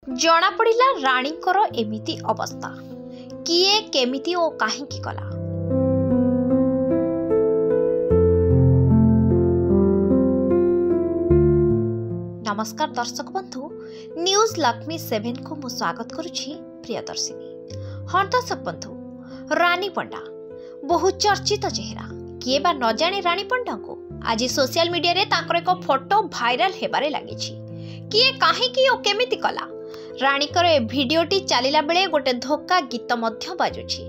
जना पड़िला राणीकर एमिति अवस्था किए केमिति ओ काहींकी कला। नमस्कार दर्शक बंधु, न्यूज लक्ष्मी 7 को मु स्वागत करुछि प्रियदर्शिनी। हाँ दर्शक बंधु, रानी पंडा बहु चर्चित चेहरा किए बा न जाने रानी पंडा को आज सोशल मीडिया रे ताकर एक फोटो भाइराल हेबारे लागिछि। किए काहींकी ओ केमिति कला। राणीकर ए भिडियोटी चलिला बेले गोटे धोका गीत मध्य बाजुछि।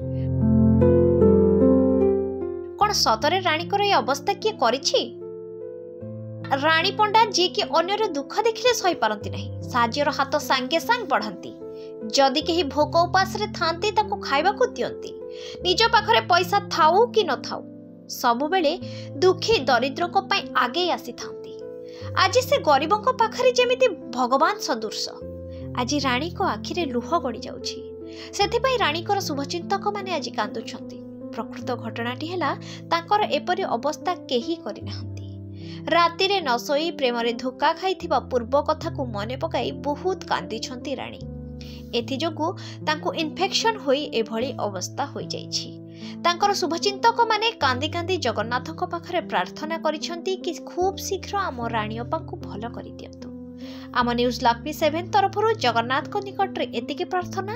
कोन सतरे राणीकर ए अवस्था किए करिछि? रानी पंडा जी कि अन्यर दुख देखिले सही पारंती नहीं, साज्यर हाथ सांगे सांग बढ़ांती। जदि केही भोक उपास रे थांती ताको खाइबा को दियंती। निज पाखरे पैसा थाऊ कि न थाऊ सब बेले दुखी दरिद्र को पई आगे आसी थांती। आज से गरीबों को पाखरे जेमिति भगवान सदृश। आज रानी को आखिरे लुह गड़ी जाउछि। सेथिपई रानीकर शुभचिंतक माने आज कांदुछंती। प्रकृत घटनाटी हेला तांकर एपरि अवस्था केही करि नाहंती। राति रे न सोई प्रेम रे धोखा खाइथिबा पूर्व कथा को मने पकाई बहुत कांदिछंती रानी। एथि जोगु तांको इन्फेक्शन होई एभली अवस्था होई जाइछि। तांकर शुभचिंतक माने कांदी कांदी जगन्नाथक पाखरे प्रार्थना करिछंती कि खूब शीघ्र आम रानी अपा को भल करि दियंतु। आम न्यूज लक्ष्मी 7 तरफरु जगन्नाथ को निकट रे एतिके प्रार्थना,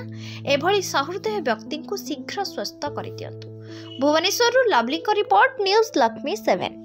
एभली सहृदय व्यक्ति को शीघ्र स्वस्थ करि दियंतु। भुवनेश्वर लवली को रिपोर्ट, न्यूज लक्ष्मी 7।